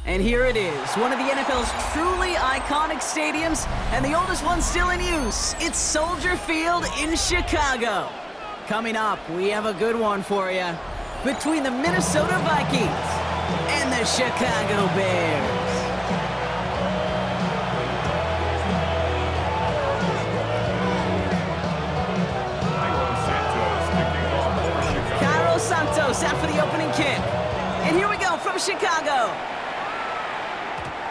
And here it is, one of the NFL's truly iconic stadiums, and the oldest one still in use. It's Soldier Field in Chicago. Coming up, we have a good one for you. Between the Minnesota Vikings and the Chicago Bears. Santos out for the opening kick. And here we go from Chicago.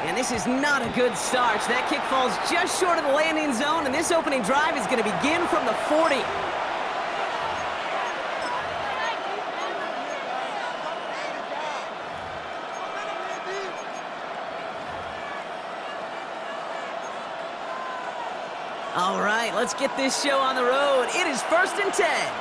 And this is not a good start. That kick falls just short of the landing zone, and this opening drive is going to begin from the 40. All right, let's get this show on the road. It is 1st and 10.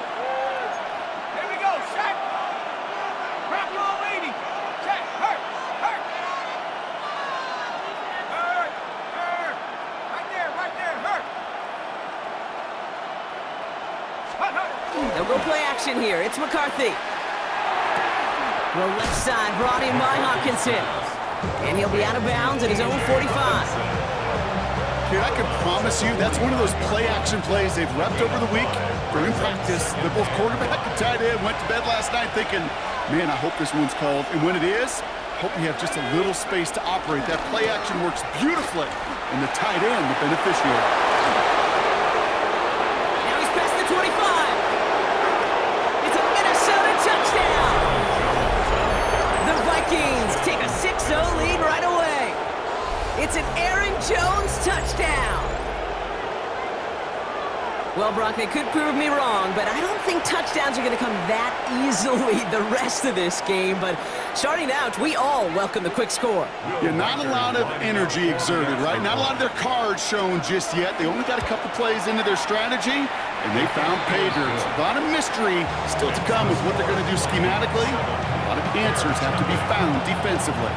They'll go play action here. It's McCarthy. Throw left side, brought in by Hawkinson. And he'll be out of bounds at his own 45. Here, I can promise you that's one of those play-action plays they've repped over the week. During practice, the both quarterback and tight end went to bed last night thinking, man, I hope this one's called. And when it is, hope you have just a little space to operate. That play-action works beautifully. And the tight end, the beneficiary. Take a 6-0 lead right away. It's an Aaron Jones touchdown. Well, Brock, they could prove me wrong, but I don't think touchdowns are going to come that easily the rest of this game. But starting out, we all welcome the quick score. Yeah, not a lot of energy exerted, right? Not a lot of their cards shown just yet. They only got a couple plays into their strategy, and they found pay dirt. A lot of mystery still to come with what they're going to do schematically. A lot of answers have to be found defensively.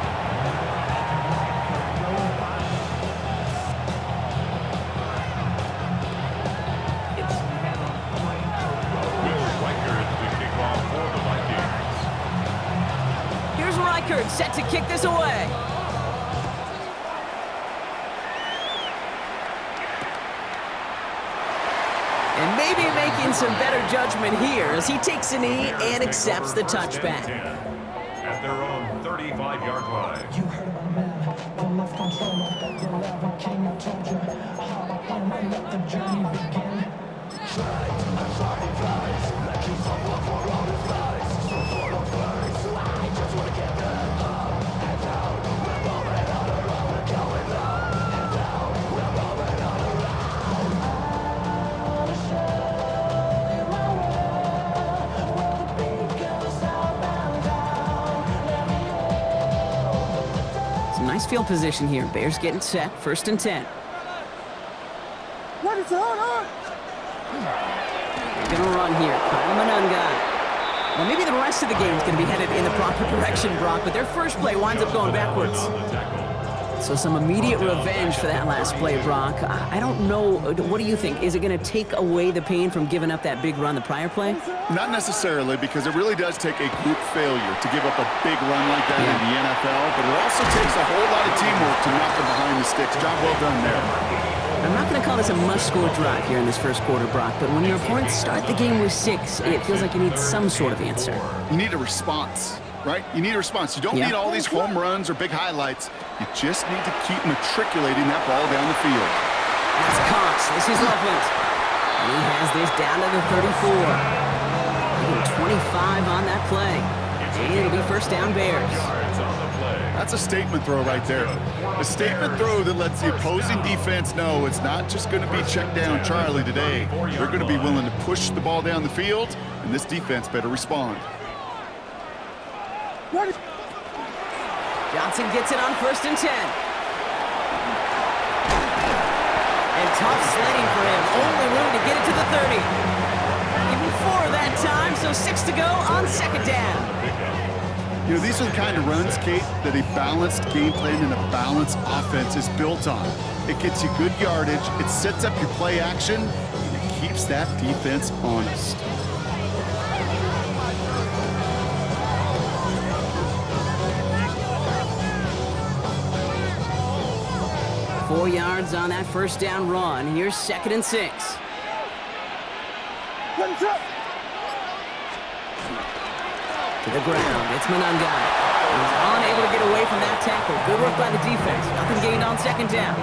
Here's Reichert set to kick this away. And maybe making some better judgment here as he takes a knee and accepts the touchback. At their own 35-yard line. You heard my man, the left controller, the left king, I told you, how I might let the journey begin. Nice field position here. Bears getting set. 1st and 10. What is going on? They're going to run here. Kyle Manunga. Well, maybe the rest of the game is going to be headed in the proper direction, Brock, but their first play winds up going backwards. So some immediate revenge for that last play, Brock. I don't know. What do you think? Is it going to take away the pain from giving up that big run the prior play? Not necessarily, because it really does take a group failure to give up a big run like that in the NFL, but it also takes a whole lot of teamwork to knock them behind the sticks. Job well done there. I'm not going to call this a must-score drive here in this first quarter, Brock, but when your opponents start the game with 6, it feels like you need some sort of answer. You need a response. Right? You need a response. You don't need all these home runs or big highlights. You just need to keep matriculating that ball down the field. That's Cox. This is Loveland. He has this down to the 34. 25 on that play. And it'll be 1st down Bears. That's a statement throw right there. A statement throw that lets the opposing defense know it's not just going to be check down Charlie today. They're going to be willing to push the ball down the field, and this defense better respond. Johnson gets it on 1st and 10. And tough sledding for him. Only room to get it to the 30. Even 4 that time, so 6 to go on 2nd down. You know, these are the kind of runs, Kate, that a balanced game plan and a balanced offense is built on. It gets you good yardage, it sets up your play action, and it keeps that defense honest. 4 yards on that first down run. Here's 2nd and 6. To the ground, it's Manunga. He's unable to get away from that tackle. Good work by the defense. Nothing gained on 2nd down.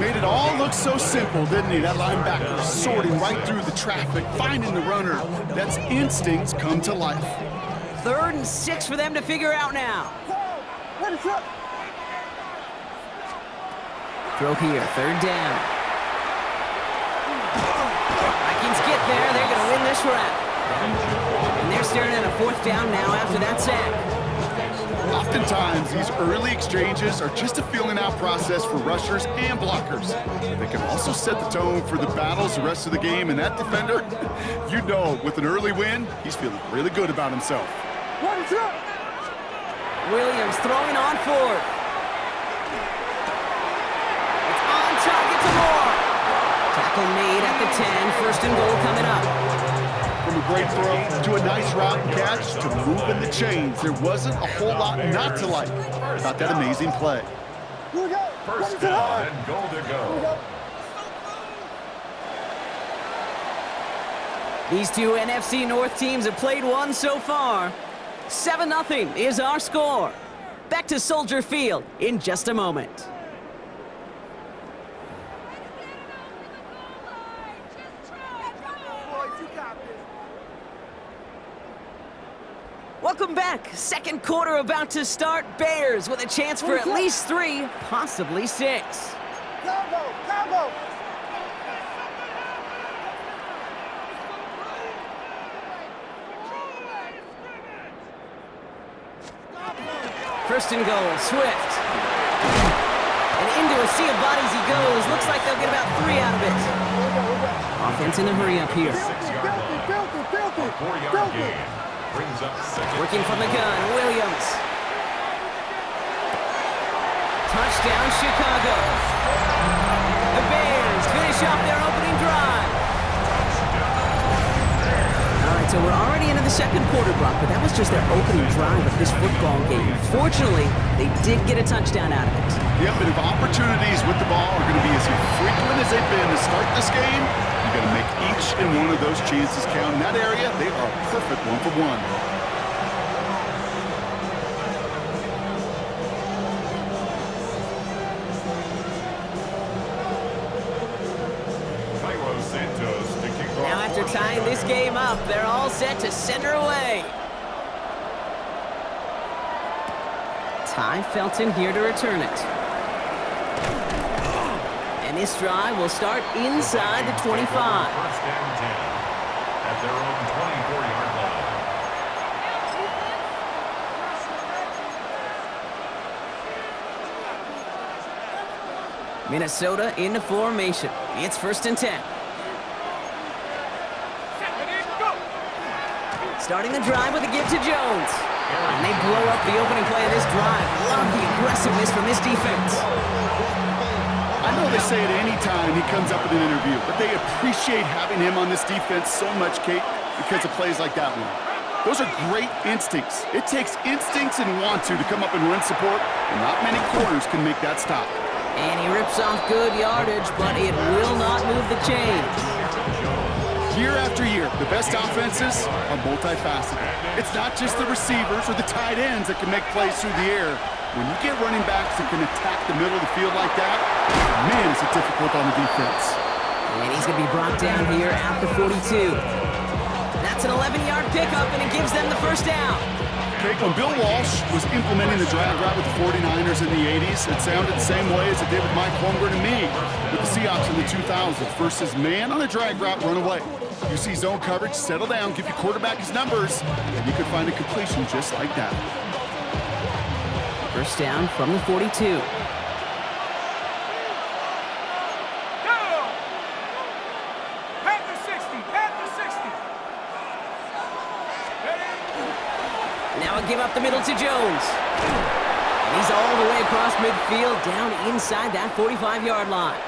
Made it all look so simple, didn't he? That linebacker sorting right through the traffic, finding the runner. That's instincts come to life. 3rd and 6 for them to figure out now. Throw here, 3rd down. Vikings get there. They're going to win this round. And they're staring at a 4th down now after that sack. Oftentimes, these early exchanges are just a feeling out process for rushers and blockers. They can also set the tone for the battles the rest of the game, and that defender, you know, with an early win, he's feeling really good about himself. Williams throwing on 4th. It's on target to Moore. Tackle made at the 10. 1st and goal coming up. From a great throw to a nice route and catch to moving the chains, there wasn't a whole lot not to like about that amazing play. First down and goal to go. These two NFC North teams have played one so far. 7-0 is our score. Back to Soldier Field in just a moment. Welcome back. 2nd quarter about to start. Bears with a chance for at least 3, possibly 6. Combo! 1st and goal, Swift. And into a sea of bodies he goes. Looks like they'll get about 3 out of it. Offense in the hurry up here. 4-yard gain. Brings up 2nd. Working from the gun, Williams. Touchdown, Chicago. The Bears finish off their opening drive. All right, so we're already into the 2nd quarter, Brock, but that was just their opening drive of this football game. Fortunately, they did get a touchdown out of it. Yep, and if opportunities with the ball are going to be as frequent as they've been to start this game, you got to make each and one of those chances count. In that area, they are a perfect 1-for-1. Now after tying this game up, they're all set to center away. Ty Felton here to return it. And this drive will start inside the 25. 1st and 10 at their own 24-yard line. Minnesota into formation. It's 1st and 10. Starting the drive with a give to Jones. And they blow up the opening play of this drive. Love the aggressiveness from this defense. I know they say it any time he comes up in an interview, but they appreciate having him on this defense so much, Kate, because of plays like that one. Those are great instincts. It takes instincts and want to come up and run support, and not many corners can make that stop. And he rips off good yardage, but it will not move the chains. Year after year, the best offenses are multifaceted. It's not just the receivers or the tight ends that can make plays through the air. When you get running backs that can attack the middle of the field like that, man, is it difficult on the defense. And he's going to be brought down here at the 42. That's an 11-yard pickup, and it gives them the 1st down. Okay, when Bill Walsh was implementing the drag route with the 49ers in the 80s, it sounded the same way as it did with Mike Holmgren and me with the Seahawks in the 2000s. Versus man on a drag route, run away. You see zone coverage, settle down, give your quarterback his numbers, and you could find a completion just like that. 1st down from the 42. Now a give up the middle to Jones. And he's all the way across midfield, down inside that 45-yard line.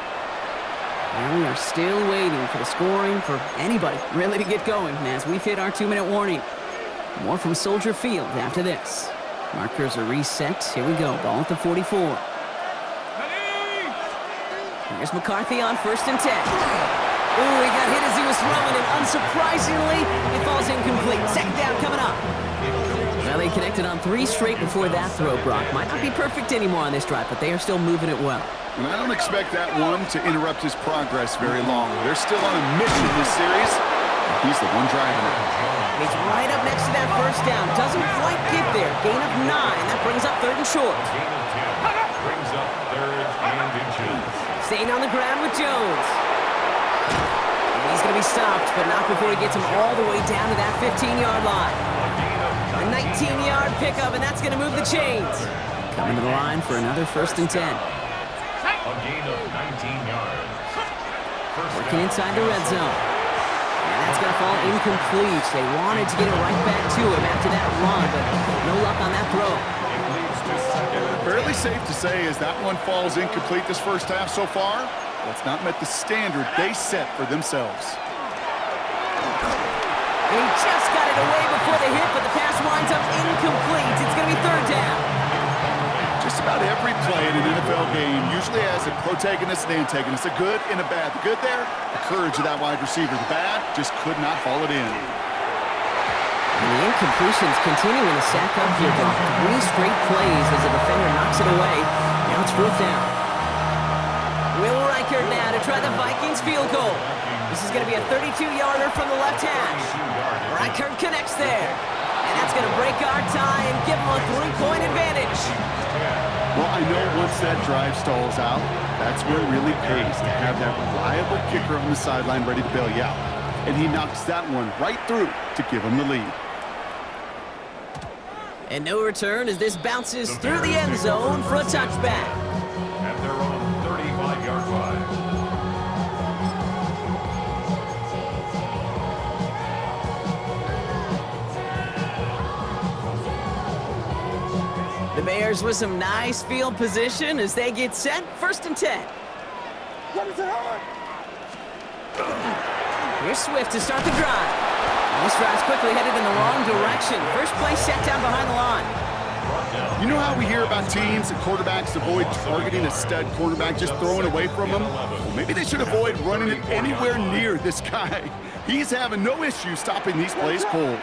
And we are still waiting for the scoring for anybody really to get going as we've hit our 2-minute warning. More from Soldier Field after this. Markers are reset. Here we go. Ball at the 44. Here's McCarthy on 1st and 10. Ooh, he got hit as he was throwing, and unsurprisingly, it falls incomplete. Second down coming up. Well, they connected on 3 straight before that throw, Brock. Might not be perfect anymore on this drive, but they are still moving it well. And I don't expect that one to interrupt his progress very long. They're still on a mission in this series. He's the one driving it. He's right up next to that first down. Doesn't quite get there. Gain of 9. That brings up 3rd and short. Gain of 10 brings up 3rd and inches. Staying on the ground with Jones. And he's going to be stopped, but not before he gets him all the way down to that 15-yard line. A 19-yard pickup, and that's going to move the chains. Coming to the line for another 1st and 10. A gain of 19 yards. Working inside the red zone. And that's going to fall incomplete. They wanted to get it right back to him after that run, but no luck on that throw. It leads to 2nd. Fairly safe to say as that one falls incomplete this first half so far, that's not met the standard they set for themselves. He just got it away before the hit, but the pass winds up incomplete. It's going to be 3rd down. Just about every play in an NFL game usually has a protagonist and antagonist, a good and a bad. The good there, the courage of that wide receiver. The bad, just could not haul it in. And the incompletions continuing to stack up here, Brock. 3 straight plays as the defender knocks it away. Now it's 4th down. Will Reichert now to try the Vikings field goal. This is going to be a 32-yarder from the left hash. Reichert connects there. And that's going to break our tie and give them a 3-point advantage. Well, I know once that drive stalls out, that's where it really pays to have that reliable kicker on the sideline ready to bail you out. And he knocks that one right through to give him the lead. And no return as this bounces through the end zone for a touchback. At their own 35-yard line. The Bears with some nice field position as they get set. 1st and 10. Here's Swift to start the drive. This drive's quickly headed in the wrong direction. First play set down behind the line. You know how we hear about teams and quarterbacks avoid targeting a stud quarterback, just throwing away from him? Well, maybe they should avoid running it anywhere near this guy. He's having no issue stopping these plays cold.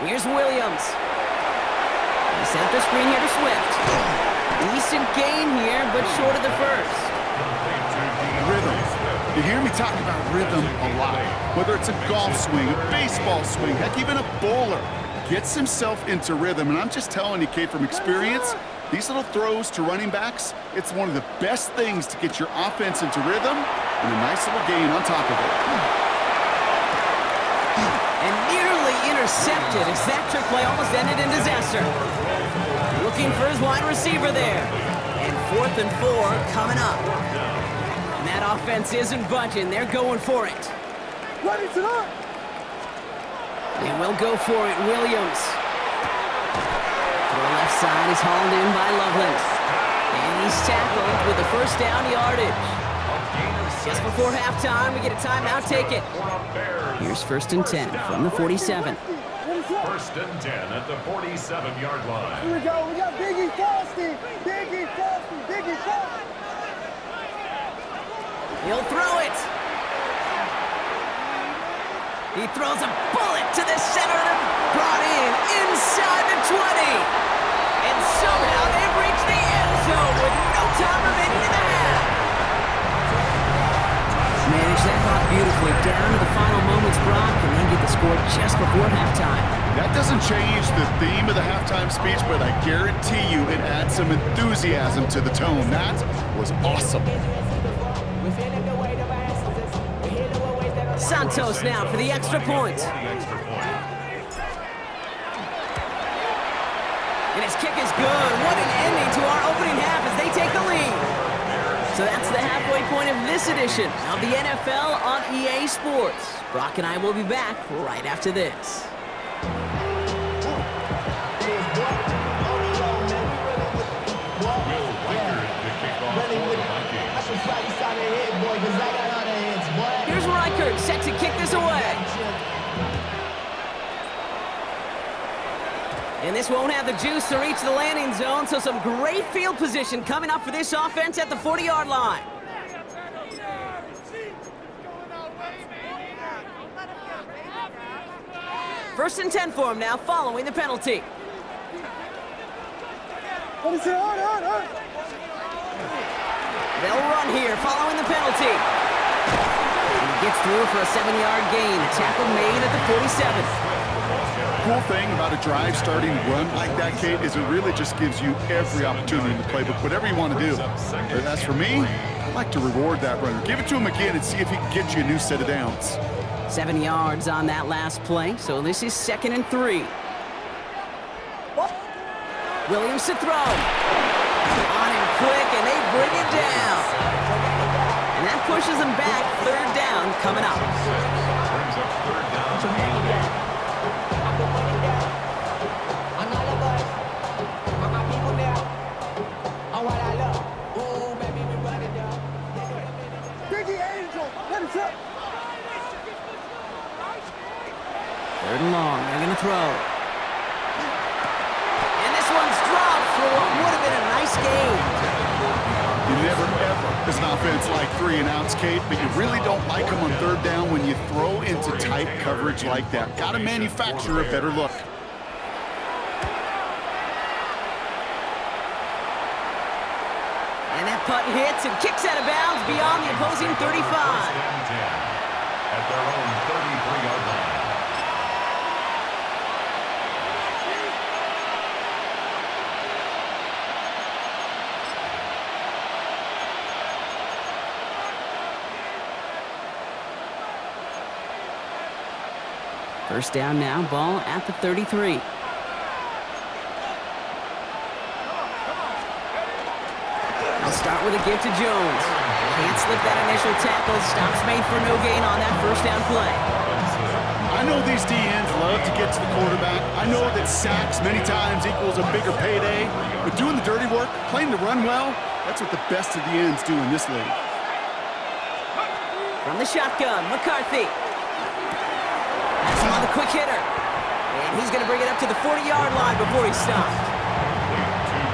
Here's Williams. He set up the screen here to Swift. Decent gain here, but short of the first. Rhythm. You hear me talk about rhythm a lot. Whether it's a golf swing, a baseball swing, heck, even a bowler gets himself into rhythm. And I'm just telling you, Kate, from experience, these little throws to running backs, it's one of the best things to get your offense into rhythm and a nice little gain on top of it. And nearly intercepted as that trick play almost ended in disaster. Looking for his wide receiver there. And 4th and 4 coming up. And that offense isn't budging. They're going for it. Ready to run. They will go for it. Williams. To the left side is hauled in by Loveland. And he's tackled with the first down yardage. Just before halftime, we get a timeout. Take it. Here's 1st and 10 from the 47. 1st and 10 at the 47-yard line. Here we go. We got Biggie Frosty. Biggie Frosty. Biggie Frosty. He'll throw it. He throws a bullet to the center. Brought in inside the 20. And somehow they've reached the end zone with no time remaining in the half. Manage that clock beautifully down to the final moments, Brock, and then get the score just before halftime. That doesn't change the theme of the halftime speech, but I guarantee you it adds some enthusiasm to the tone. That was awesome. Santos now for the extra point. And his kick is good. What an ending to our opening half as they take the lead. So that's the halfway point of this edition of the NFL on EA Sports. Brock and I will be back right after this. Here's Reichert set to kick this away. And this won't have the juice to reach the landing zone, so some great field position coming up for this offense at the 40-yard line. First and 10 for him now, following the penalty. What is it? On. They'll run here, following the penalty. And he gets through for a 7-yard gain. A tackle made at the 47. Cool thing about a drive starting run like that, Kate, is it really just gives you every opportunity in the playbook, whatever you want to do. But as for me, I like to reward that runner. Give it to him again and see if he can get you a new set of downs. 7 yards on that last play, so this is 2nd and 3. Williams to throw. On him quick, and they bring it down. And that pushes them back. 3rd down coming up. Brings up 3rd down. Biggie Angel, let us up. 3rd and long, they're going to throw. And this one's dropped for what would have been a nice gain. You never, ever, as an offense, like 3 and outs, Kate, but you really don't like them on 3rd down when you throw into tight coverage like that. Got to manufacture a better look. And that punt hits and kicks out of bounds beyond the opposing 35. At their own 33-yard line. First down now, ball at the 33. They'll start with a give to Jones. Can't slip that initial tackle. Stops made for no gain on that first down play. I know these DNs love to get to the quarterback. I know that sacks many times equals a bigger payday. But doing the dirty work, playing to run well, that's what the best of the ends do in this league. From the shotgun, McCarthy. That's him on the quick hitter. And he's going to bring it up to the 40-yard line before he stops.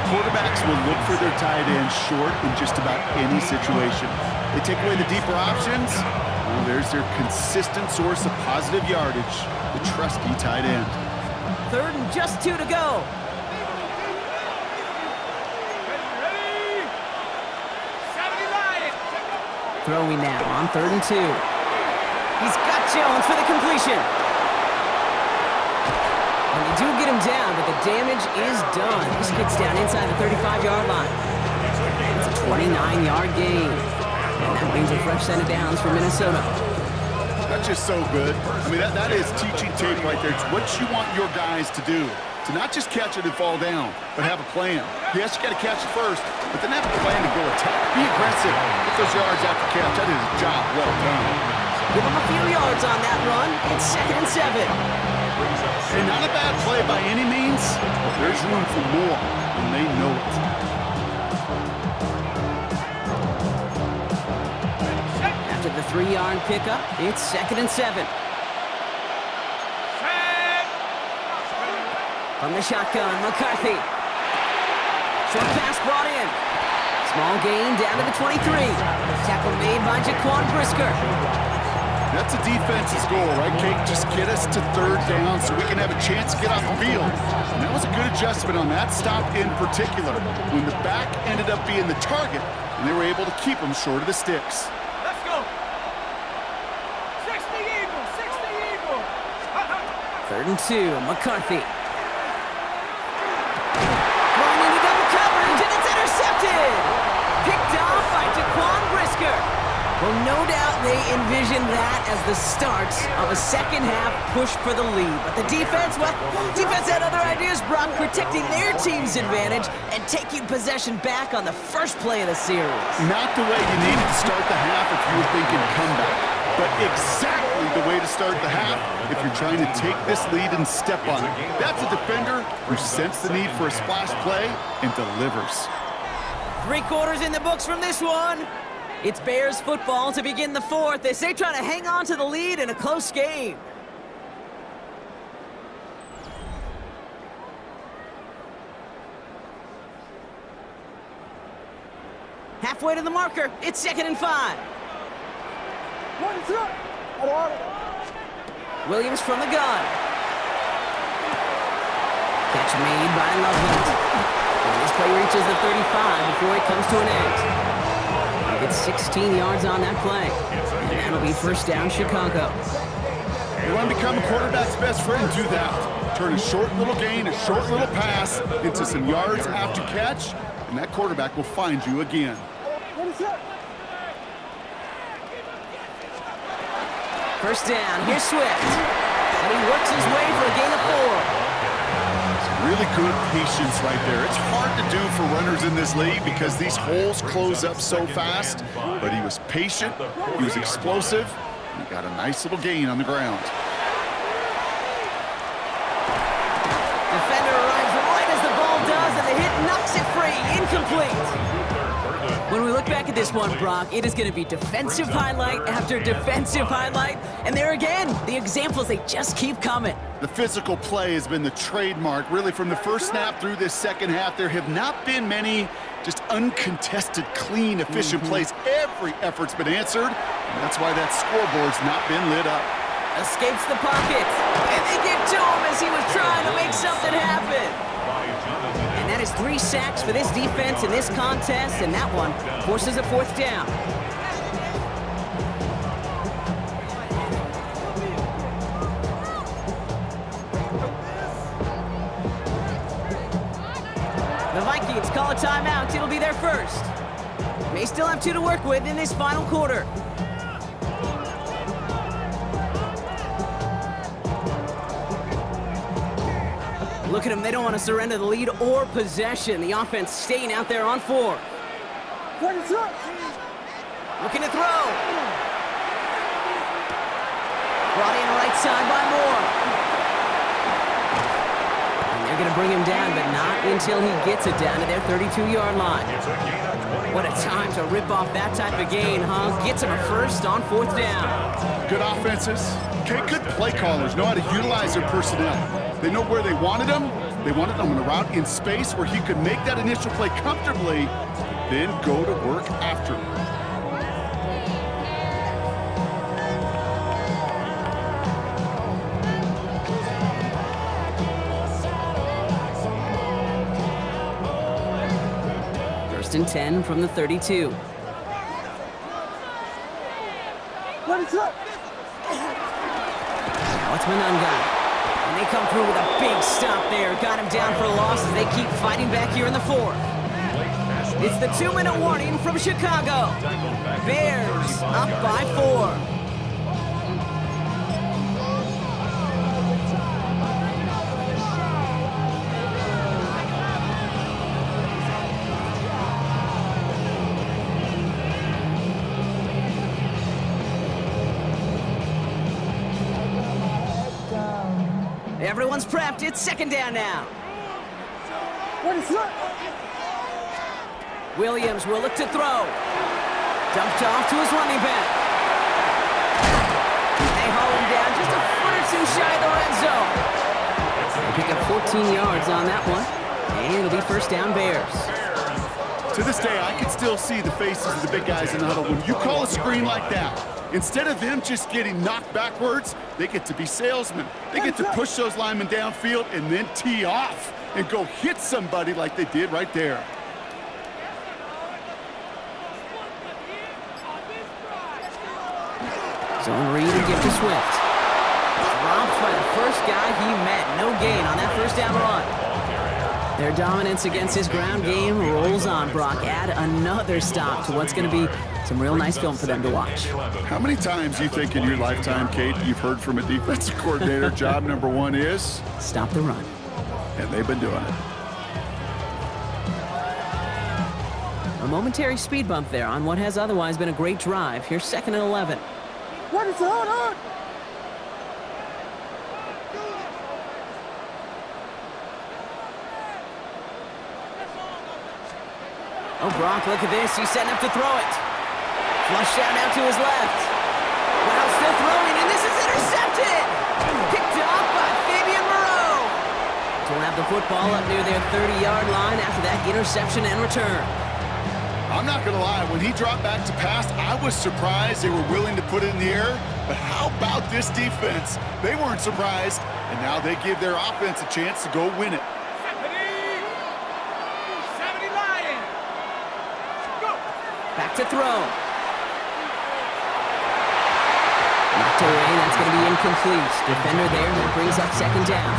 Quarterbacks will look for their tight end short in just about any situation. They take away the deeper options. Well, there's their consistent source of positive yardage, the trusty tight end. 3rd and just 2 to go. Throwing now on 3rd and 2. He's got Jones for the completion. And they do get him down, but the damage is done. This gets down inside the 35-yard line. It's a 29-yard gain. And that means a fresh set of downs for Minnesota. That's just so good. I mean, that is teaching tape right there. It's what you want your guys to do. To not just catch it and fall down, but have a plan. Yes, you got to catch it first, but then have a plan to go attack. Be aggressive. Get those yards after catch. That is a job well done. Give him a few yards on that run. It's 2nd and 7. And not a bad play by any means, but there's room for more, and they know it. After the 3-yard pickup, it's 2nd and 7. From the shotgun, McCarthy. Short pass brought in. Small gain down to the 23. Tackle made by Jaquan Brisker. That's a defense's goal, right, Kate? Just get us to 3rd down so we can have a chance to get off the field. And that was a good adjustment on that stop in particular, when the back ended up being the target, and they were able to keep him short of the sticks. Let's go. 60 Eagles, 60 Eagles. 3rd and 2, McCarthy. Going into double coverage, and it's intercepted! Picked off by Jaquan Brisker. Well, no doubt they envisioned that as the start of a second-half push for the lead. But the defense, well, defense had other ideas, Brock, protecting their team's advantage and taking possession back on the first play of the series. Not the way you needed to start the half if you were thinking comeback, but exactly the way to start the half if you're trying to take this lead and step on it. That's a defender who sensed the need for a splash play and delivers. 3 quarters in the books from this one. It's Bears football to begin the 4th as they try to hang on to the lead in a close game. Halfway to the marker. It's 2nd and 5. Williams from the gun. Catch made by Loveland. And this play reaches the 35 before it comes to an end. He gets 16 yards on that play. And that'll be first down, Chicago. You want to become a quarterback's best friend, do that. Turn a short little gain, a short little pass into some yards after catch, and that quarterback will find you again. First down, here's Swift. And he works his way for a gain of 4. Really good patience right there. It's hard to do for runners in this league because these holes close up so fast, but he was patient, he was explosive, and he got a nice little gain on the ground. Defender arrives right as the ball does, and the hit knocks it free. Incomplete. When we look back at this one, Brock, it is going to be defensive highlight after defensive highlight. And there again, the examples, they just keep coming. The physical play has been the trademark. Really, from the first snap through this second half, there have not been many just uncontested, clean, efficient plays. Every effort's been answered, and that's why that scoreboard's not been lit up. Escapes the pocket, and they get to him as he was trying to make something happen. And that is 3 sacks for this defense in this contest, and that one forces a 4th down. The Vikings call a timeout. It'll be their first. They still have 2 to work with in this final quarter. Look at them, they don't want to surrender the lead or possession. The offense staying out there on 4. Looking to throw. Brought in right side by Moore. And they're going to bring him down, but not until he gets it down to their 32-yard line. What a time to rip off that type of gain, huh? Gets him a first on 4th down. Good offenses. Okay, good play callers know how to utilize their personnel. They know where they wanted him. They wanted him on a route in space where he could make that initial play comfortably, then go to work after. First and 10 from the 32. Now it's Manunga. And they come through with a big stop there. Got him down for a loss as they keep fighting back here in the 4th. It's the 2-minute warning from Chicago. Bears up by 4. Everyone's prepped. It's 2nd down now. Williams will look to throw. Dumped off to his running back. They haul him down just a foot or 2 shy of the red zone. They pick up 14 yards on that one. And it'll be first down Bears. To this day, I can still see the faces of the big guys in the huddle. When you call a screen like that, instead of them just getting knocked backwards, they get to be salesmen. They get to push those linemen downfield and then tee off and go hit somebody like they did right there. Zone read and give to Swift. Dropped by the first guy he met. No gain on that first down run. Their dominance against his ground game rolls on, Brock. Add another stop to what's going to be some real nice film for them to watch. How many times do you think in your lifetime, Kate, you've heard from a defensive coordinator, job number 1 is? Stop the run. And they've been doing it. A momentary speed bump there on what has otherwise been a great drive. Here's 2nd and 11. What is going on? Oh, Brock, look at this. He's setting up to throw it. Flush down now to his left. Wow, still throwing, and this is intercepted! Picked off by Fabian Moreau. Don't have the football up near their 30-yard line after that interception and return. I'm not going to lie, when he dropped back to pass, I was surprised they were willing to put it in the air. But how about this defense? They weren't surprised, and now they give their offense a chance to go win it. 70 Lion. Go. Back to throw. Knocked away, that's going to be incomplete. Defender there, that brings up second down.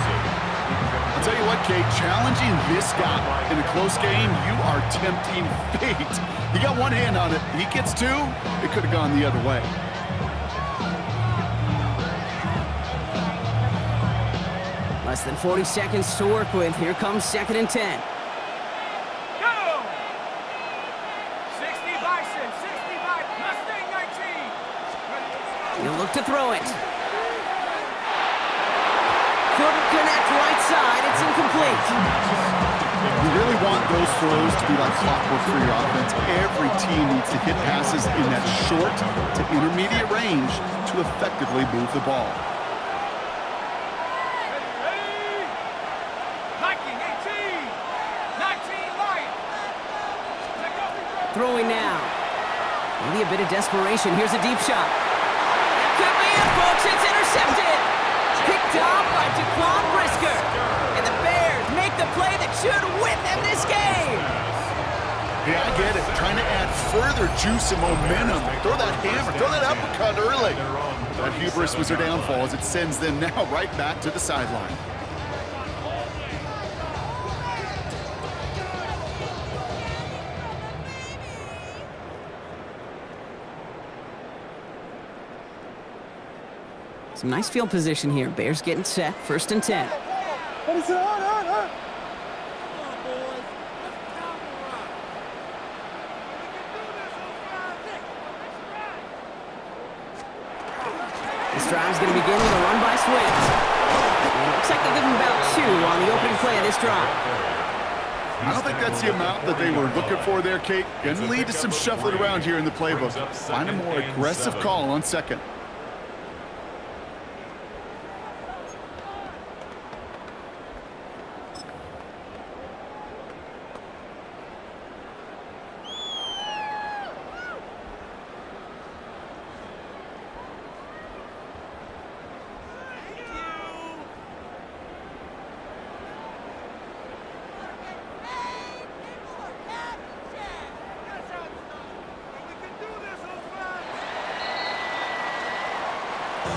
I'll tell you what, Kate, challenging this guy in a close game, you are tempting fate. He got one hand on it. He gets two, it could have gone the other way. Less than 40 seconds to work with. Here comes 2nd and 10. Go. 60 Bison. 60 Bison. Mustang 19. He'll look to throw it. Couldn't connect right side. It's incomplete. You really want those throws to be like clockwork for your offense. Every team needs to hit passes in that short to intermediate range to effectively move the ball. Ready. Viking 18. 19 Lion. Let go. Throwing now. Maybe a bit of desperation. Here's a deep shot. That could be it, folks. It's intercepted. Picked off by Jaquan Brisker. And the Bears make the play that should win them this game. Yeah, I get it. Trying to add further juice and momentum. Throw that hammer, throw that uppercut early. That hubris was their downfall as it sends them now right back to the sideline. Some nice field position here. Bears getting set. 1st and 10. What is it? On. This drive's going to begin with a run by Swift. And it looks like they give him about 2 on the opening play of this drive. I don't think that's the amount that they were looking for there, Kate. Going to lead to some shuffling around here in the playbook. Find a more aggressive call on 2nd.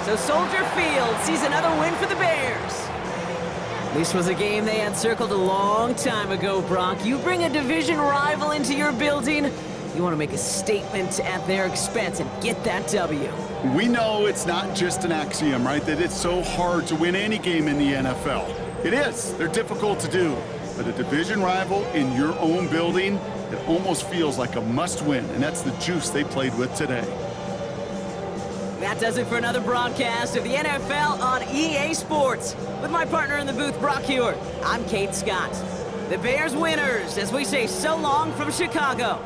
So Soldier Field sees another win for the Bears. This was a game they had circled a long time ago, Brock. You bring a division rival into your building, you want to make a statement at their expense and get that W. We know it's not just an axiom, right, that it's so hard to win any game in the NFL. It is. They're difficult to do. But a division rival in your own building, it almost feels like a must-win, and that's the juice they played with today. That does it for another broadcast of the NFL on EA Sports. With my partner in the booth, Brock Hewitt, I'm Kate Scott. The Bears winners, as we say so long from Chicago.